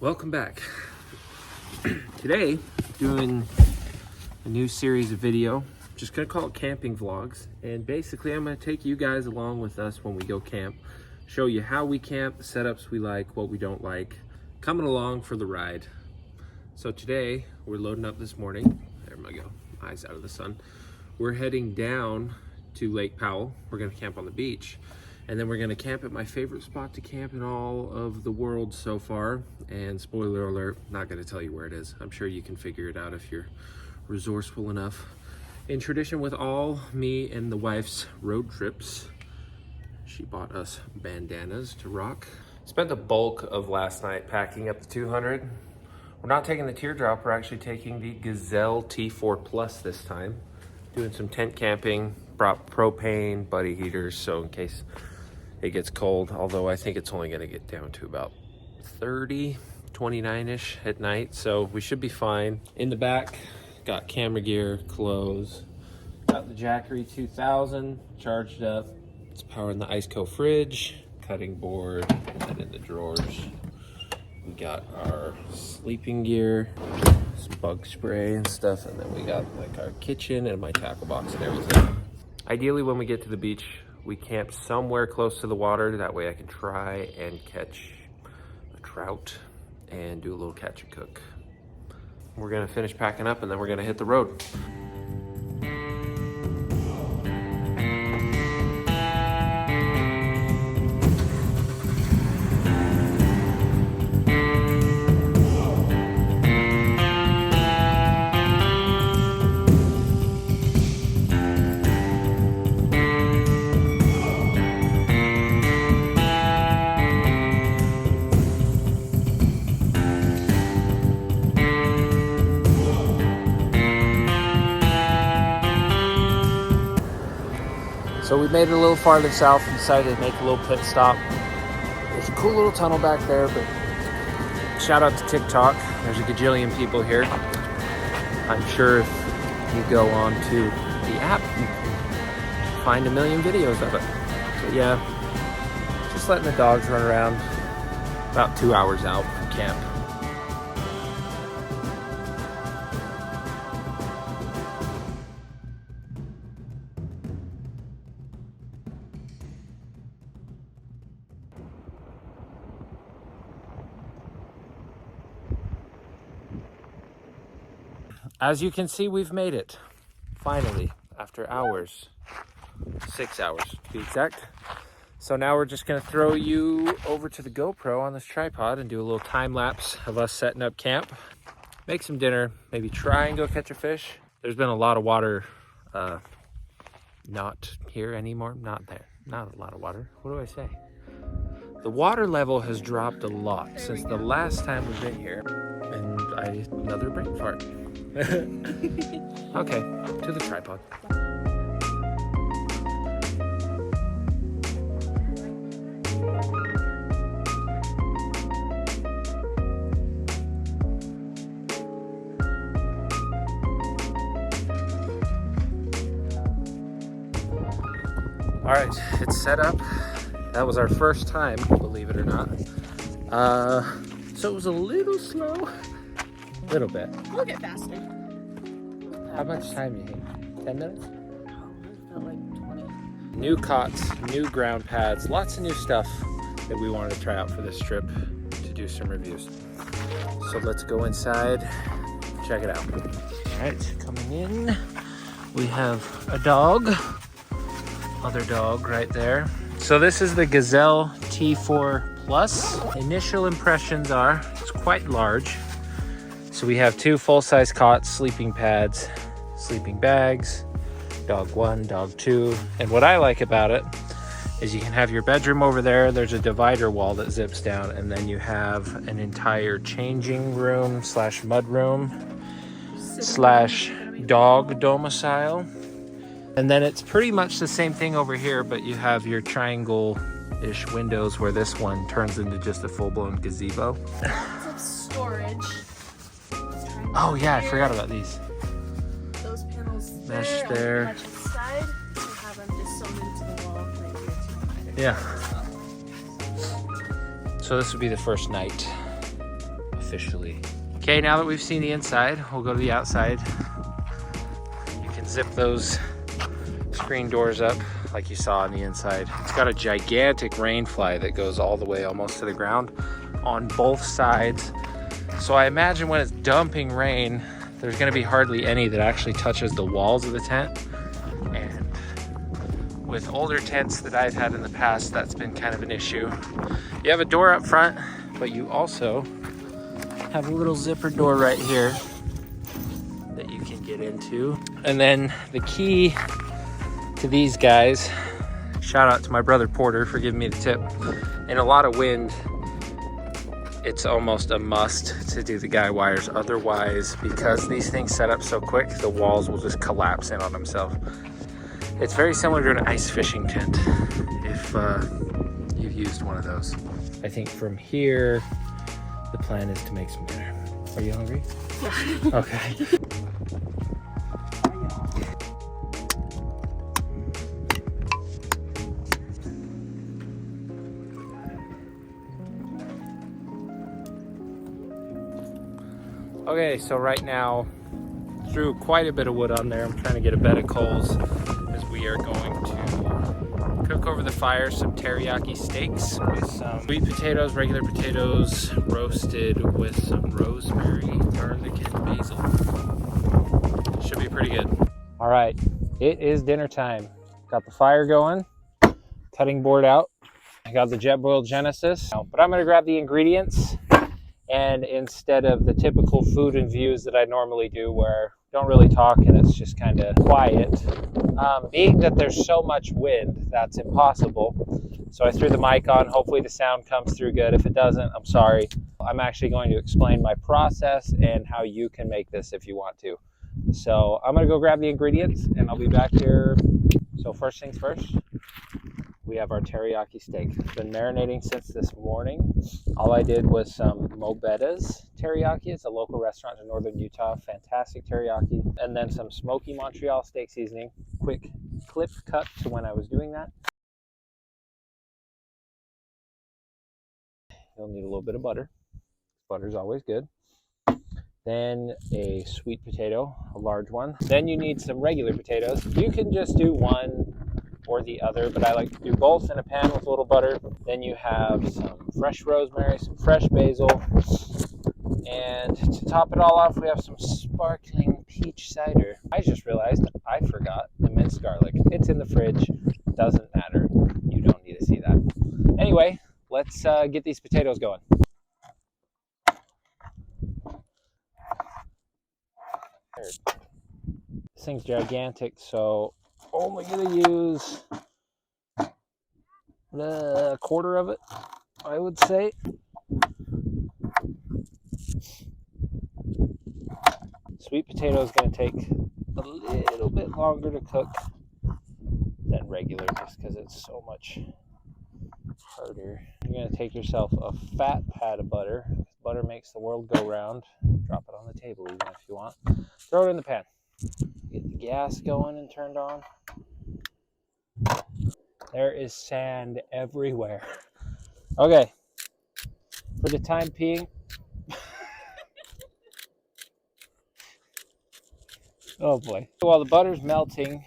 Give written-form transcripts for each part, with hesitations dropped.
Welcome back. Today, doing a new series of video. Just gonna call it camping vlogs. And basically I'm gonna take you guys along with us when we go camp. Show you how we camp, the setups we like, what we don't like. Coming along for the ride. So today, we're loading up this morning. There we go, eyes out of the sun. We're heading down to Lake Powell. We're gonna camp on the beach. And then we're gonna camp at my favorite spot to camp in all of the world so far. And spoiler alert, not gonna tell you where it is. I'm sure you can figure it out if you're resourceful enough. In tradition with all me and the wife's road trips, she bought us bandanas to rock. Spent the bulk of last night packing up the 200. We're not taking the teardrop, we're actually taking the Gazelle T4 Plus this time. Doing some tent camping, brought propane, buddy heaters, so in case it gets cold, although I think it's only gonna get down to about 30, 29-ish at night, so we should be fine. In the back, got camera gear, clothes, got the Jackery 2000 charged up. It's powering the Iceco fridge, cutting board, and in the drawers. We got our sleeping gear, some bug spray and stuff, and then we got like our kitchen and my tackle box and everything. Ideally, when we get to the beach, we camp somewhere close to the water. That way I can try and catch a trout and do a little catch and cook. We're gonna finish packing up and then we're gonna hit the road. So we made it a little farther south and decided to make a little pit stop. There's a cool little tunnel back there, but shout out to TikTok. There's a gajillion people here. I'm sure if you go on to the app, you can find a million videos of it. But yeah, just letting the dogs run around. About 2 hours out from camp. As you can see, we've made it, finally, after hours, 6 hours to be exact. So now we're just gonna throw you over to the GoPro on this tripod and do a little time lapse of us setting up camp, make some dinner, maybe try and go catch a fish. There's been a lot of water, not here anymore, not a lot of water, what do I say? The water level has dropped a lot since the last time we've been here, and another brain fart. Okay, to the tripod. All right, it's set up. That was our first time, believe it or not. So it was a little slow. Little bit. We'll get faster. How much time do you think? 10 minutes? Oh, it felt like 20. New cots, new ground pads, lots of new stuff that we wanted to try out for this trip to do some reviews. So let's go inside, check it out. All right, coming in, we have a dog, other dog right there. So this is the Gazelle T4 Plus. Initial impressions are, it's quite large. So we have 2 full-size cots, sleeping pads, sleeping bags, dog 1, dog 2. And what I like about it is you can have your bedroom over there. There's a divider wall that zips down, and then you have an entire changing room slash mud room slash dog domicile. And then it's pretty much the same thing over here, but you have your triangle-ish windows where this one turns into just a full-blown gazebo. It's like storage. Oh yeah, I forgot about these. Those panels Mesh there. Mesh inside. You have them just sewn into the wall right here too. Yeah. So this would be the first night officially. Okay, now that we've seen the inside, we'll go to the outside. You can zip those screen doors up like you saw on the inside. It's got a gigantic rain fly that goes all the way almost to the ground on both sides. So I imagine when it's dumping rain, there's gonna be hardly any that actually touches the walls of the tent. And with older tents that I've had in the past, that's been kind of an issue. You have a door up front, but you also have a little zipper door right here that you can get into. And then the key to these guys, shout out to my brother Porter for giving me the tip. In a lot of wind, it's almost a must to do the guy wires. Otherwise, because these things set up so quick, the walls will just collapse in on themselves. It's very similar to an ice fishing tent if you've used one of those. I think from here, the plan is to make some dinner. Are you hungry? Yeah. Okay. Okay, so right now, threw quite a bit of wood on there. I'm trying to get a bed of coals as we are going to cook over the fire some teriyaki steaks with some sweet potatoes, regular potatoes, roasted with some rosemary, garlic, and basil. Should be pretty good. All right, it is dinner time. Got the fire going, cutting board out. I got the Jetboil Genesis, but I'm gonna grab the ingredients. And instead of the typical food and views that I normally do where I don't really talk and it's just kind of quiet, being that there's so much wind, that's impossible. So I threw the mic on. Hopefully the sound comes through good. If it doesn't, I'm sorry. I'm actually going to explain my process and how you can make this if you want to. So I'm going to go grab the ingredients and I'll be back here. So first things first. We have our teriyaki steak. It's been marinating since this morning. All I did was some Mobetta's teriyaki. It's a local restaurant in northern Utah. Fantastic teriyaki. And then some smoky Montreal steak seasoning. Quick clip cut to when I was doing that. You'll need a little bit of butter. Butter's always good. Then a sweet potato, a large one. Then you need some regular potatoes. You can just do one or the other, but I like to do both in a pan with a little butter. Then you have some fresh rosemary, some fresh basil, and to top it all off, we have some sparkling peach cider. I just realized I forgot the minced garlic. It's in the fridge, doesn't matter. You don't need to see that. Anyway, let's get these potatoes going. This thing's gigantic, so only gonna use a quarter of it, I would say. Sweet potato is going to take a little bit longer to cook than regular just because it's so much harder. You're going to take yourself a fat pat of butter. Butter makes the world go round. Drop it on the table even if you want. Throw it in the pan. Get the gas going and turned on. There is sand everywhere. Okay, for the time being, oh boy. While the butter's melting,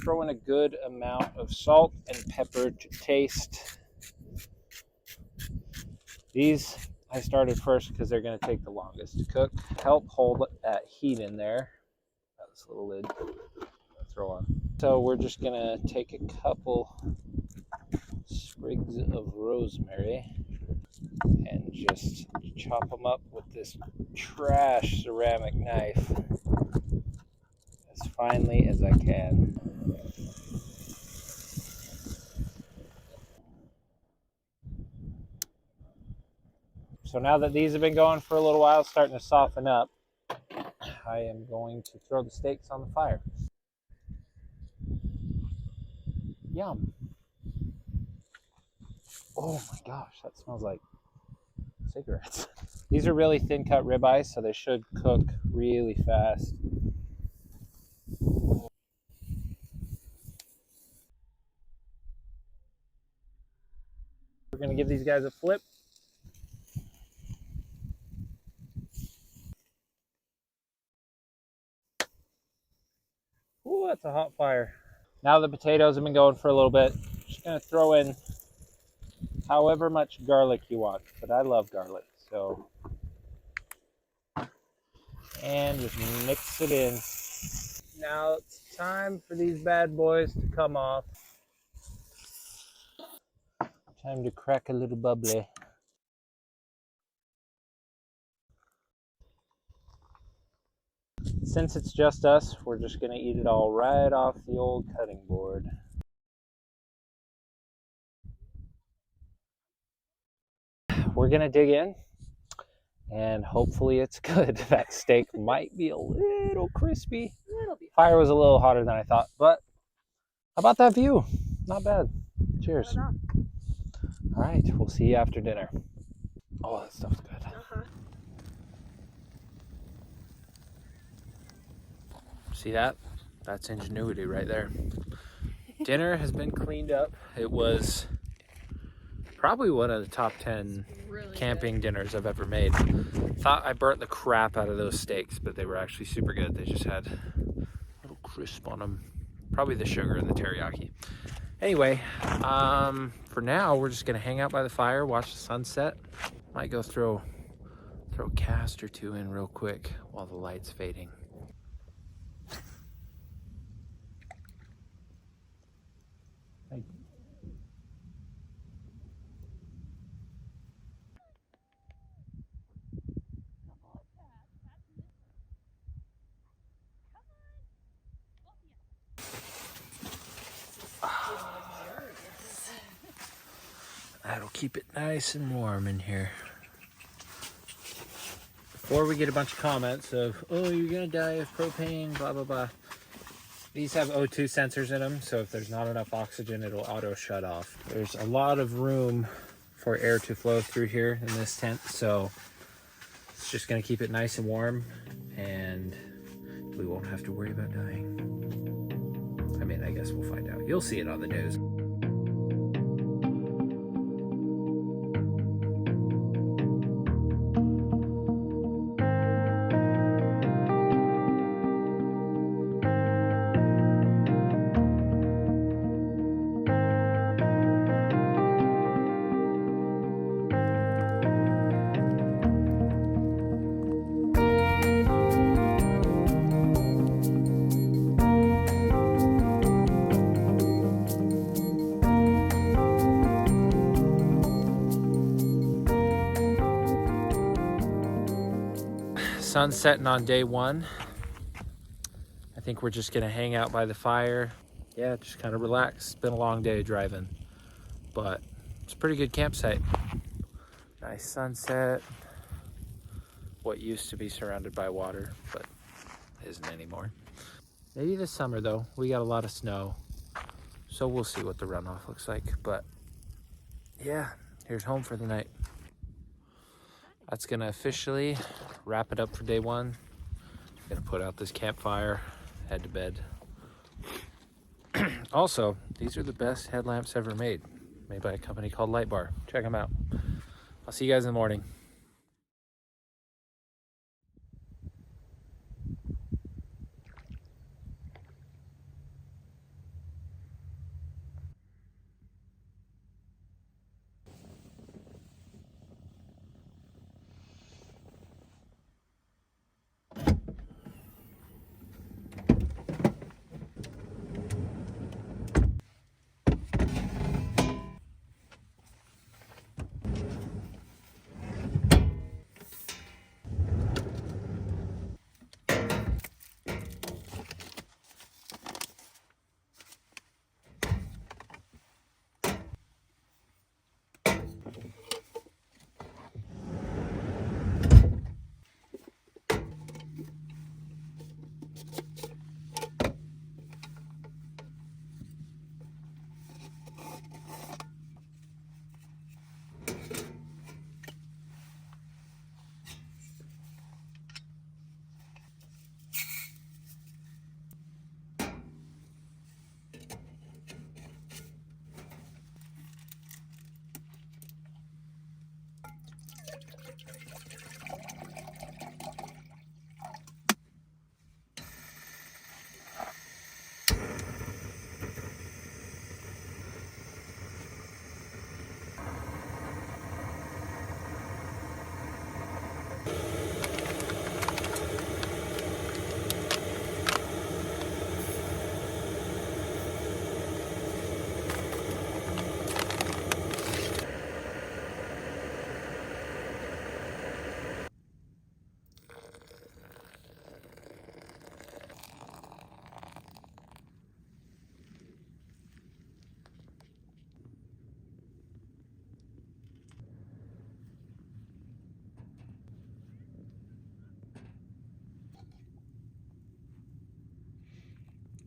throw in a good amount of salt and pepper to taste. These I started first because they're going to take the longest to cook. Help hold that heat in there. Got this little lid. Throw on. So we're just going to take a couple sprigs of rosemary and just chop them up with this trash ceramic knife as finely as I can. So now that these have been going for a little while, starting to soften up, I am going to throw the steaks on the fire. Yum. Oh my gosh, that smells like cigarettes. These are really thin cut ribeyes, so they should cook really fast. We're gonna give these guys a flip. a hot fire. Now the potatoes have been going for a little bit. Just gonna throw in however much garlic you want, but I love garlic, so. And just mix it in. Now it's time for these bad boys to come off. Time to crack a little bubbly. Since it's just us, we're just gonna eat it all right off the old cutting board. We're gonna dig in and hopefully it's good. That steak might be a little crispy. Fire was a little hotter than I thought, but how about that view? Not bad. Cheers. All right, we'll see you after dinner. Oh, that stuff's good. See that? That's ingenuity right there. Dinner has been cleaned up. It was probably one of the top 10 camping dinners I've ever made. Thought I burnt the crap out of those steaks, but they were actually super good. They just had a little crisp on them. Probably the sugar and the teriyaki. Anyway, for now, we're just gonna hang out by the fire, watch the sunset. Might go throw a cast or two in real quick while the light's fading. That'll keep it nice and warm in here. Before we get a bunch of comments of, oh, you're gonna die of propane, blah, blah, blah. These have O2 sensors in them, so if there's not enough oxygen, it'll auto shut off. There's a lot of room for air to flow through here in this tent, so it's just gonna keep it nice and warm, and we won't have to worry about dying. I mean, I guess we'll find out. You'll see it on the news. Sun setting on day one. I think we're just gonna hang out by the fire. Yeah, just kind of relax. It's been a long day driving, but it's a pretty good campsite. Nice sunset. What used to be surrounded by water, but isn't anymore. Maybe this summer though, we got a lot of snow, so we'll see what the runoff looks like. But yeah, here's home for the night. That's gonna officially wrap it up for day one. Gonna put out this campfire, head to bed. Also, these are the best headlamps ever made by a company called Light Bar. Check them out. I'll see you guys in the morning.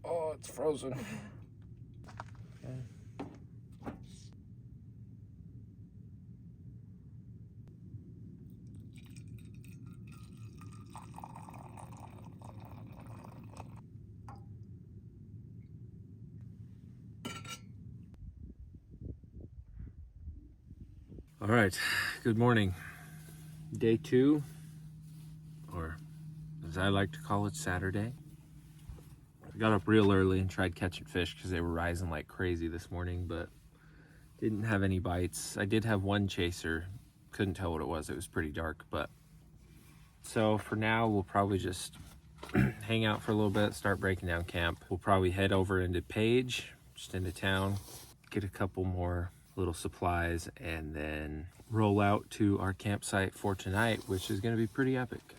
Oh, it's frozen. All right, good morning. Day 2, or as I like to call it, Saturday. I got up real early and tried catching fish because they were rising like crazy this morning, but didn't have any bites. I did have one chaser. Couldn't tell what it was. It was pretty dark, but so for now we'll probably just hang out for a little bit, start breaking down camp. We'll probably head over into Page, just into town, get a couple more little supplies, and then roll out to our campsite for tonight, which is going to be pretty epic.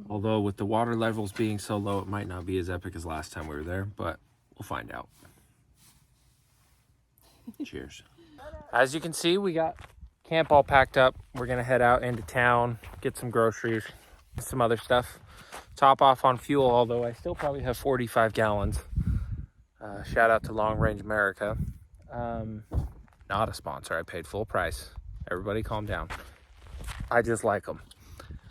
Although with the water levels being so low, it might not be as epic as last time we were there, but we'll find out. Cheers. As you can see, we got camp all packed up. We're gonna head out into town, get some groceries, some other stuff. Top off on fuel, although I still probably have 45 gallons. Shout out to Long Range America. Not a sponsor, I paid full price. Everybody calm down. I just like them.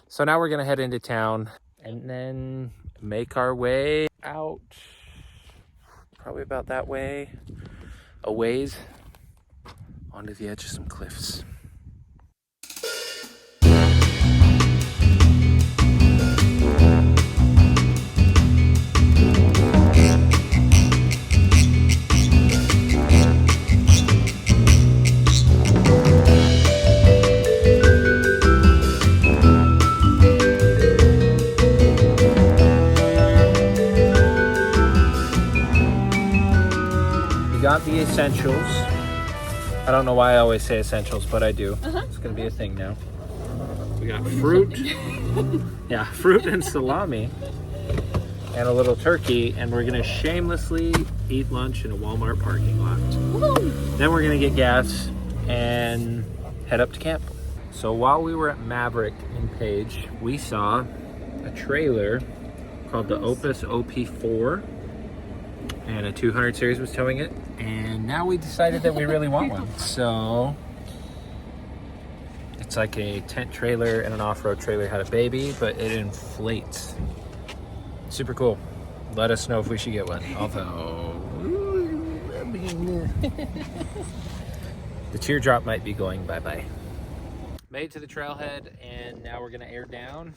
So now we're gonna head into town and then make our way out, probably about that way, a ways, onto the edge of some cliffs. Got the essentials. I don't know why I always say essentials, but I do. It's gonna be a thing now. We got fruit. Yeah, fruit and salami and a little turkey, and we're gonna shamelessly eat lunch in a Walmart parking lot. Woo-hoo! Then we're gonna get gas and head up to camp. So while we were at Maverick in Page, we saw a trailer called the Opus OP4, and a 200 series was towing it, and now we decided that we really want one. So it's like a tent trailer and an off-road trailer had a baby, but it inflates. Super cool. Let us know if we should get one. Although the teardrop might be going bye-bye. Made to the trailhead, and now we're gonna air down,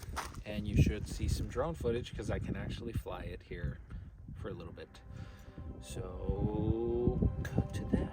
and you should see some drone footage because I can actually fly it here for a little bit. So, cut to that.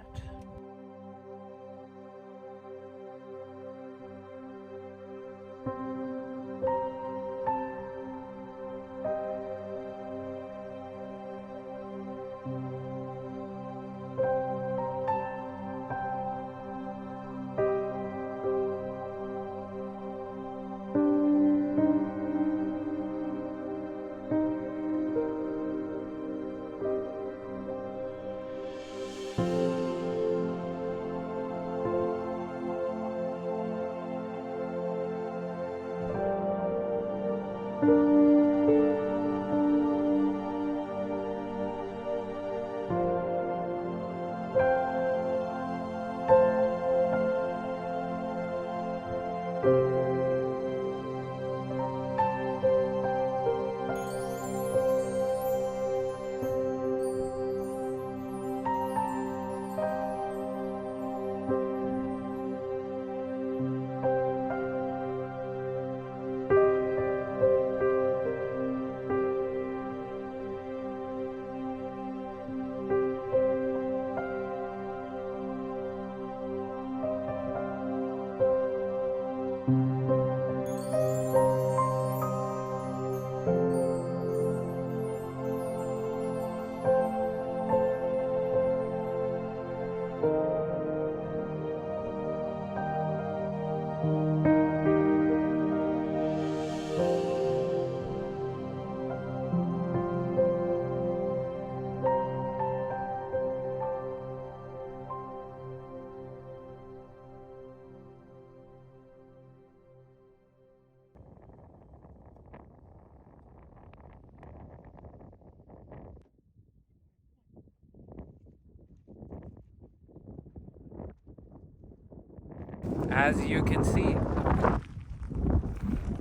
as you can see,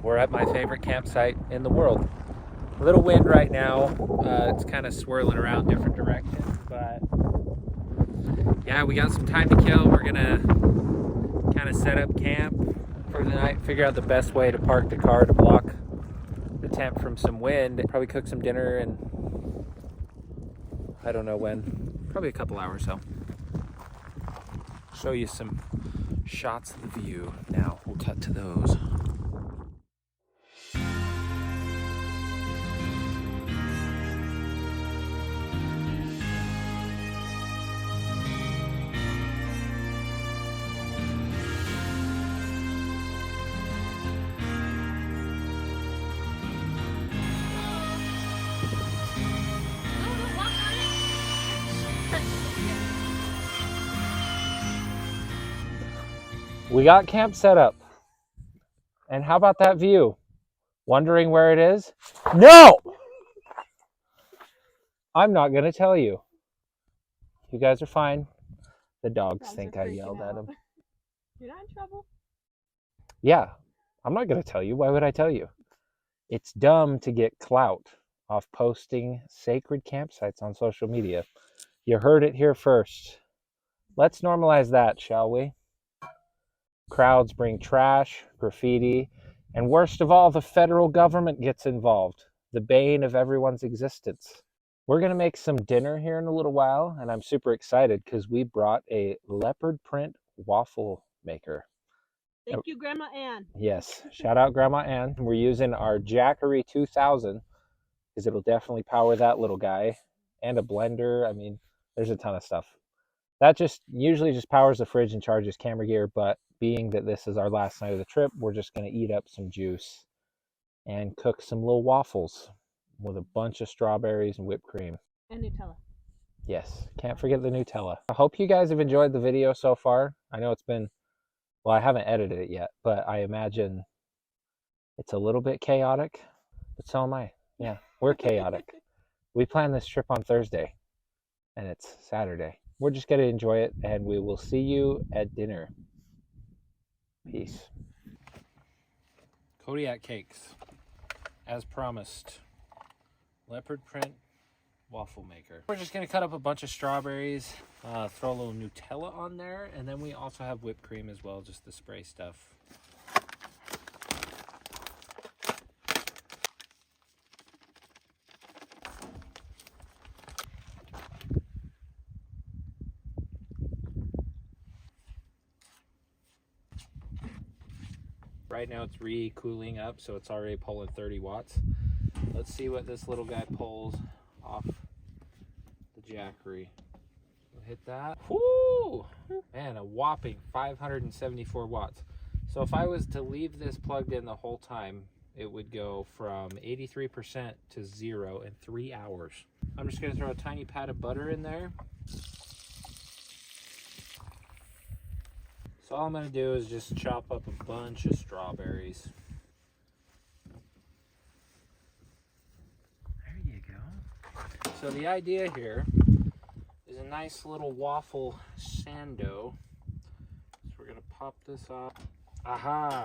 we're at my favorite campsite in the world. A little wind right now. It's kind of swirling around different directions, but yeah, we got some time to kill. We're gonna kind of set up camp for the night, figure out the best way to park the car to block the tent from some wind. Probably cook some dinner, and I don't know when, probably a couple hours. So show you some shots of the view. Now we'll cut to those. We got camp set up. And how about that view? Wondering where it is? No! I'm not going to tell you. You guys are fine. The dogs think I yelled at them. You're not in trouble. Yeah, I'm not going to tell you. Why would I tell you? It's dumb to get clout off posting sacred campsites on social media. You heard it here first. Let's normalize that, shall we? Crowds bring trash, graffiti, and worst of all, the federal government gets involved, the bane of everyone's existence. We're going to make some dinner here in a little while, and I'm super excited because we brought a leopard print waffle maker. Thank you, Grandma Ann. Yes, shout out Grandma Ann. We're using our Jackery 2000 because it'll definitely power that little guy, and a blender. I mean, there's a ton of stuff. That just usually just powers the fridge and charges camera gear, but being that this is our last night of the trip, we're just going to eat up some juice and cook some little waffles with a bunch of strawberries and whipped cream. And Nutella. Yes, can't forget the Nutella. I hope you guys have enjoyed the video so far. I know it's been, well, I haven't edited it yet, but I imagine it's a little bit chaotic, but so am I. Yeah, we're chaotic. We planned this trip on Thursday, and it's Saturday. We're just going to enjoy it, and we will see you at dinner. Peace. Kodiak cakes, as promised. Leopard print waffle maker. We're just going to cut up a bunch of strawberries, throw a little Nutella on there, and then we also have whipped cream as well, just the spray stuff. Right now it's re-cooling up, so it's already pulling 30 watts. Let's see what this little guy pulls off the Jackery. We'll hit that. Whoo! Man, a whopping 574 watts. So if I was to leave this plugged in the whole time, it would go from 83% to 0 in 3 hours. I'm just going to throw a tiny pat of butter in there. So all I'm going to do is just chop up a bunch of strawberries. There you go. So the idea here is a nice little waffle sando. So we're going to pop this off. Aha!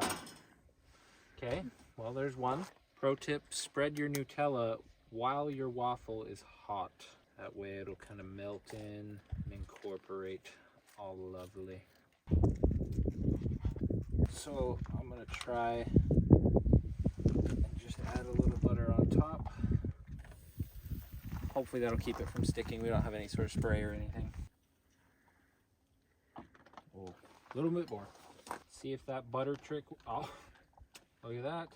Okay, well there's one. Pro tip, spread your Nutella while your waffle is hot. That way it'll kind of melt in and incorporate all lovely. So I'm going to try and just add a little butter on top. Hopefully that'll keep it from sticking. We don't have any sort of spray or anything. Oh, a little bit more. See if that butter trick, oh, look at that.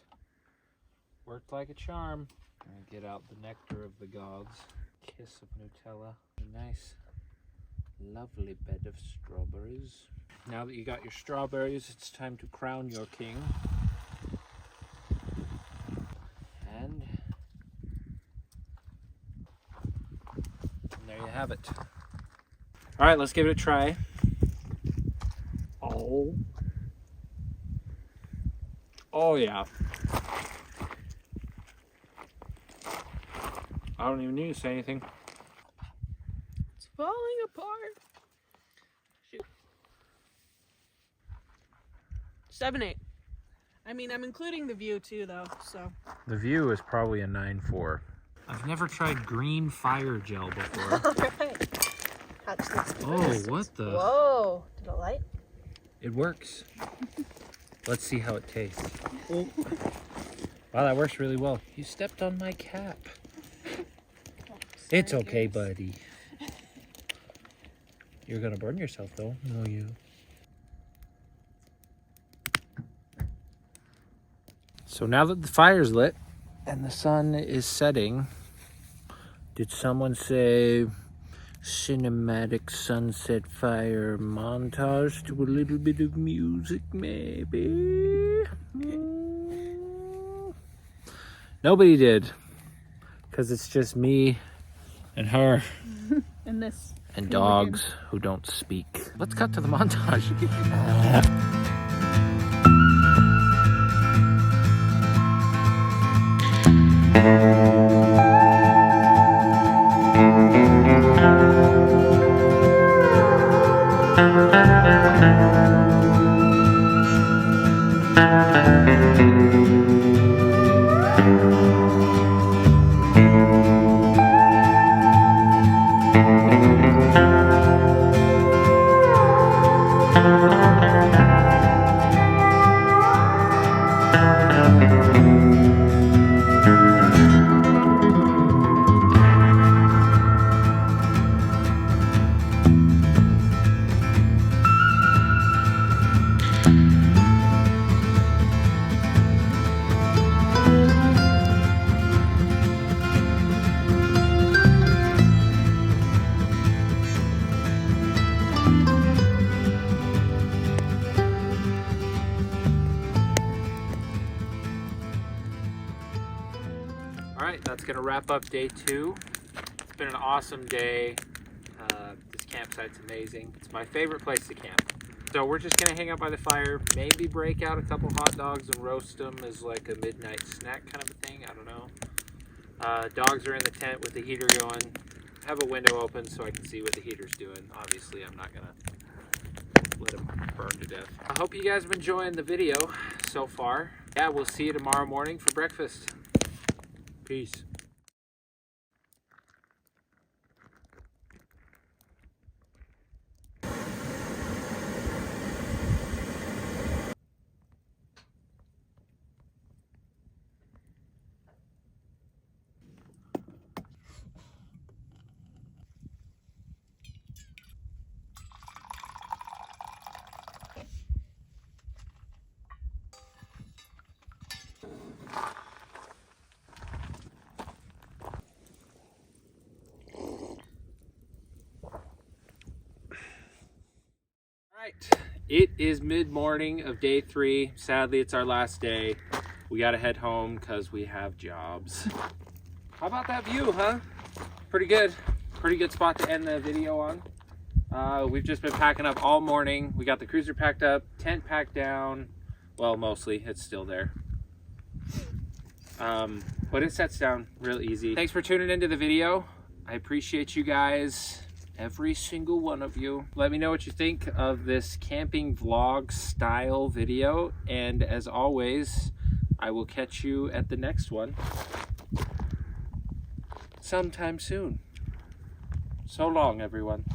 Worked like a charm. And get out the nectar of the gods. Kiss of Nutella. A nice, lovely bed of strawberries. Now that you got your strawberries, it's time to crown your king. And there you have it. All right, let's give it a try. Oh yeah. I don't even need to say anything. It's falling apart. Shoot. 7.8. I mean, I'm including the view too, though. So The view is probably a 9.4. I've never tried green fire gel before. all right. Touch this Oh, first. what the? Whoa! Did it light? It works. Let's see how it tastes. Oh. Wow, that works really well. You stepped on my cap. It's okay, buddy. You're gonna burn yourself, though. No, you. So now that the fire's lit and the sun is setting, did someone say cinematic sunset fire montage to a little bit of music, maybe? Nobody did, because it's just me and her And this. and dogs who don't speak. Let's cut to the montage. Alright, that's going to wrap up day 2. It's been an awesome day. This campsite's amazing. It's my favorite place to camp. So we're just going to hang out by the fire, maybe break out a couple hot dogs and roast them as like a midnight snack kind of a thing. I don't know. Dogs are in the tent with the heater going. Have a window open so I can see what the heater's doing. Obviously, I'm not going to let them burn to death. I hope you guys have been enjoying the video so far. Yeah, we'll see you tomorrow morning for breakfast. Peace. It is mid-morning of day 3. Sadly, it's our last day. We gotta head home because we have jobs. How about that view, huh? Pretty good. Pretty good spot to end the video on. We've just been packing up all morning. We got the cruiser packed up, tent packed down. Well, mostly, it's still there. But it sets down real easy. Thanks for tuning into the video. I appreciate you guys. Every single one of you. Let me know what you think of this camping vlog style video. And as always, I will catch you at the next one sometime soon. So long, everyone.